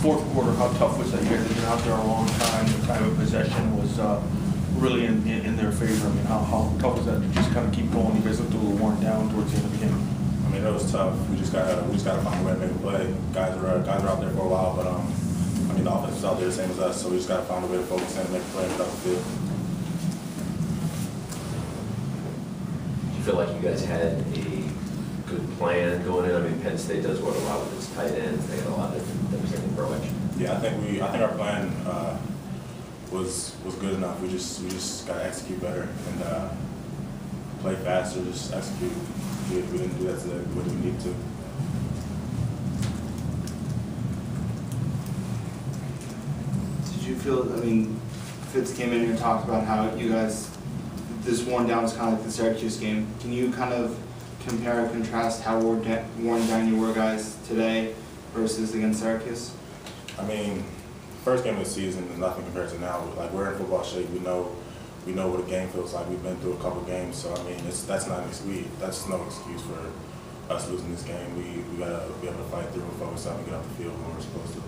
fourth quarter, how tough was that? You guys have been out there a long time. The time of possession was really in their favor. I mean, how tough was that to just kind of keep going? You guys looked a little worn down towards the end of the game. I mean, it was tough. We just gotta find a way to make a play. Guys are out there for a while, but I mean, the offense is out there the same as us, so we just gotta find a way to focus in and make a play and get off the field. Do you feel like you guys had a good plan going in? I mean, Penn State does what a lot with its tight ends. They got a lot of different approach. Yeah, I think our plan was good enough. We just gotta execute better and play faster. Just execute. We didn't do that today. What we need to. Did you feel? I mean, Fitz came in here and talked about how you guys this worn down was kind of like the Syracuse game. Can you kind of compare and contrast how worn down you were guys today versus against Syracuse? I mean, first game of the season is nothing compared to now. Like, we're in football shape. We know what a game feels like. We've been through a couple games, so I mean, that's no excuse for us losing this game. We gotta be able to fight through and focus up and get off the field when we're supposed to.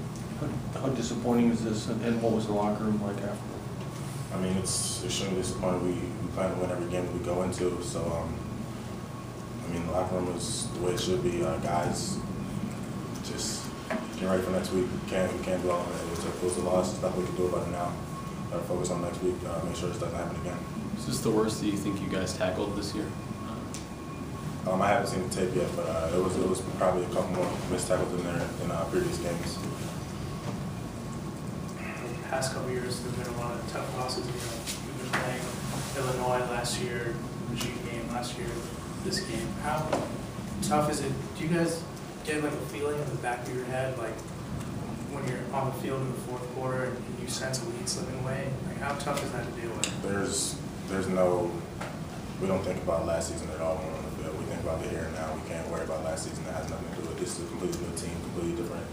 How disappointing is this, and what was the locker room like after? I mean, it's extremely disappointing. We plan to win every game that we go into, so I mean, the locker room is the way it should be. Guys, just get ready for next week. We can't do all of it. It was a loss. There's nothing we can do about it now. Gotta focus on next week. Make sure this doesn't happen again. Is this the worst that you think you guys tackled this year? I haven't seen the tape yet, but it was probably a couple more missed tackles in there in previous games. The past couple of years, there's been a lot of tough losses. You know, we've been playing Illinois last year, Michigan game last year, this game. How tough is it? Do you guys get like a feeling in the back of your head, like when you're on the field in the fourth quarter and you sense a lead slipping away? Like, how tough is that to deal with? We don't think about last season at all when we're on the field. We think about the here and now. We can't worry about last season. That has nothing to do with it. This is a completely new team, completely different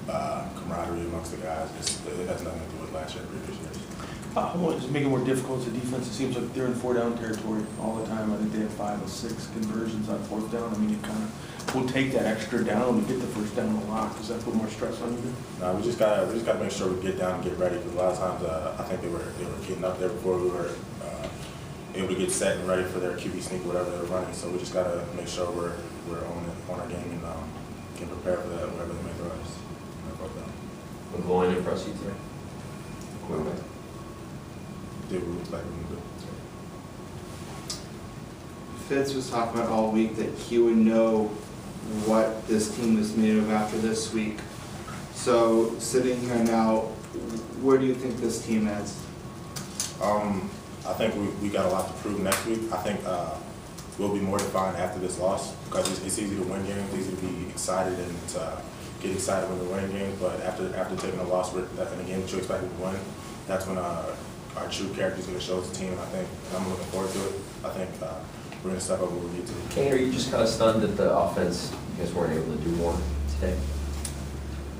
camaraderie amongst the guys. It has nothing to do with last year or previous years. What is making it more difficult as a defense? It seems like they're in four-down territory all the time. I think they have 5 or 6 conversions on fourth down. I mean, you kind of will take that extra down and get the first down a lot. Does that put more stress on you? No, we just gotta make sure we get down and get ready. Because a lot of times, I think they were getting up there before we were able to get set and ready for their QB sneak, whatever they were running. So we just gotta make sure we're on our game and can prepare for that, whatever they may throw us. Will the line impress you today? Quarterback. Did what we expected them to do. Fitz was talking about all week that he would know what this team was made of after this week. So sitting here now, where do you think this team is? I think we got a lot to prove next week. I think we'll be more defined after this loss because it's easy to win games, easy to be excited and to get excited when we're winning games. But after taking a loss in a game that you expected to win, that's when our true character is going to show as a team. And I think I'm looking forward to it. I think we're going to step up what we need to. Kain, are you just kind of stunned that the offense, you guys weren't able to do more today?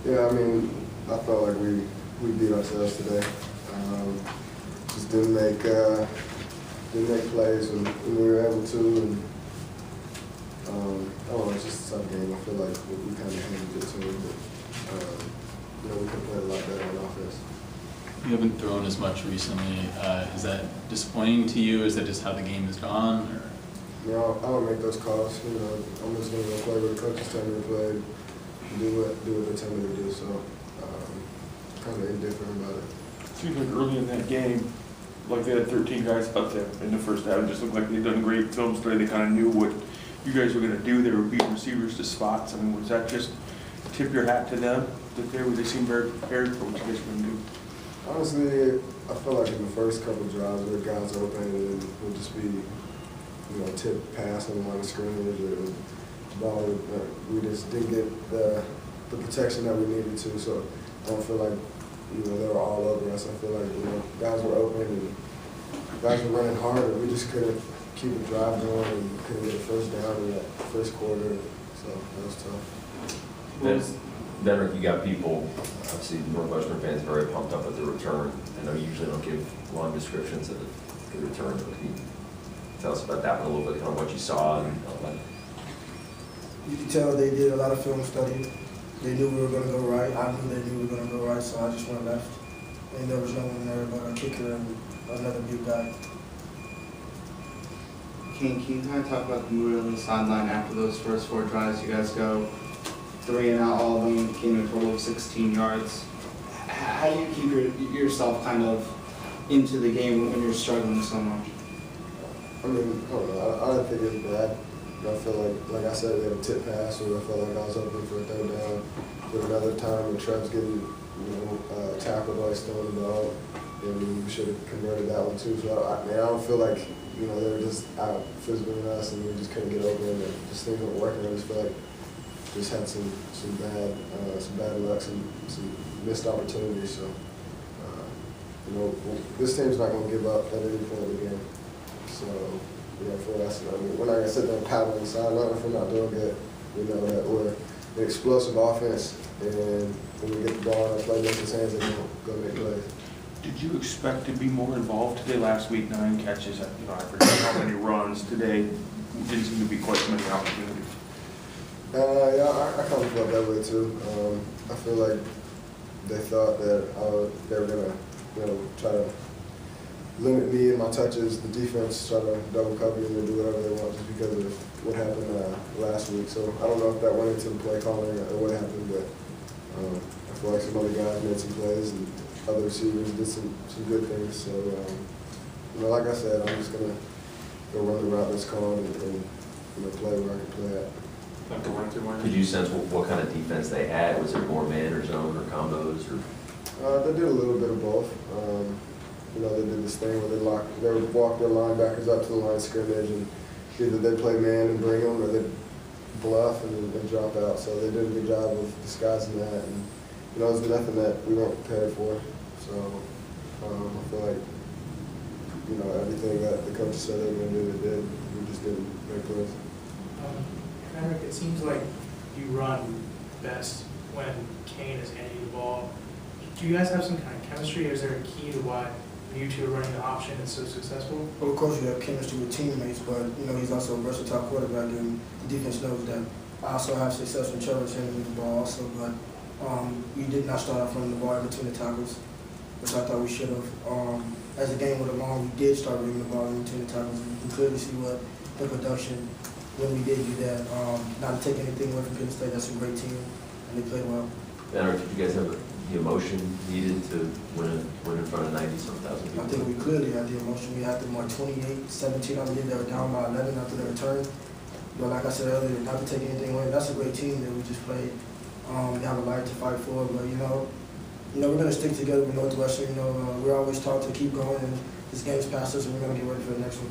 Yeah, I mean, I felt like we beat ourselves today. Just didn't make plays when we were able to, and I don't know, it's just a tough game. I feel like we kind of handled it to them, but we could play a lot better on offense. You haven't thrown as much recently. Is that disappointing to you? Is that just how the game has gone? Or? No, I don't make those calls. I'm just going to play what the coaches tell me to play, do what they tell me to do. So, kind of indifferent about it. Seems like early in that game, like they had 13 guys out there in the first half. It just looked like they'd done great film study. They kind of knew what you guys were going to do. They were beating receivers to spots. I mean, was that just tip your hat to them? That they seemed very prepared for what you guys were going to do? Honestly, I feel like in the first couple of drives, the guys open and it would just be, tip pass on the line of scrimmage or the ball. We just didn't get the protection that we needed to. So I don't feel like they were all over us. I feel like guys were open and guys were running hard, and we just couldn't keep the drive going and couldn't get a first down in that first quarter. So that was tough. Venric, you got people, obviously Northwestern fans very pumped up at the return. I know you usually don't give long descriptions of the return, but can you tell us about that one a little bit, kind of what you saw and all that? You can tell they did a lot of film study. They knew we were going to go right. I knew they knew we were going to go right, so I just went left. And there was no one there but a kicker and another big guy. Kain, can you kind of talk about the mood on the sideline after those first 4 drives? You guys go 3 and out, all of them, gain a total of 16 yards. How do you keep yourself kind of into the game when you're struggling so much? I mean, I don't think it's bad. I feel like I said, they had a tip pass, or I felt like I was open for a third down. But another time when Trev's getting, tackled while he's throwing the ball, and we should have converted that one too. So I don't feel like, they were just out physically us, and we just couldn't get over it, and just things weren't working. I just feel like just had some bad luck, some missed opportunities. So, this team's not going to give up at any point in the game. So, for us, we're not going to sit there and paddle on the sideline if we're not doing good. We know that we're an explosive offense, and when we get the ball in our playmakers' hands, they're going to go make plays. Did you expect to be more involved today? Last week, 9 catches. I forget how many runs. Today didn't seem to be quite so many opportunities. Yeah, I kind of felt that way too. I feel like they thought that they were going to, try to limit me and my touches. The defense try to double cover me and do whatever they want just because of what happened last week. So I don't know if that went into the play calling or what happened, but I feel like some other guys made some plays and other receivers did some good things. So, like I said, I'm just going to go run the route that's called and play where I can play at. Could you sense what kind of defense they had? Was it more man or zone or combos? Or? They did a little bit of both. They did this thing where they would walk their linebackers up to the line of scrimmage, and either they'd play man and bring them, or they'd bluff and drop out. So they did a good job of disguising that. And it was nothing that we weren't prepared for. So I feel like everything that the coach said they were going to do, they did. We just didn't make plays. Venric, it seems like you run best when Kain is handing you the ball. Do you guys have some kind of chemistry, or is there a key to why you two are running the option and so successful? Well, of course, you have chemistry with teammates, but he's also a versatile quarterback, and the defense knows that. I also have success with Trevor handling the ball, also, but we did not start off running the ball in between the tackles, which I thought we should have. As the game went along, we did start running the ball in between the tackles, and you can clearly see what the production when we did do that. Not to take anything away from Penn State, that's a great team, and they played well. Venric, did you guys have the emotion needed to win in front of 90-some thousand people? I think we clearly had the emotion. We had them on 28-17. I believe they were down by 11 after their return. But like I said earlier, not to take anything away, that's a great team that we just played. They have a life to fight for, but we're going to stick together with Northwestern. We're always taught to keep going, and this game's past us, and we're going to get ready for the next one.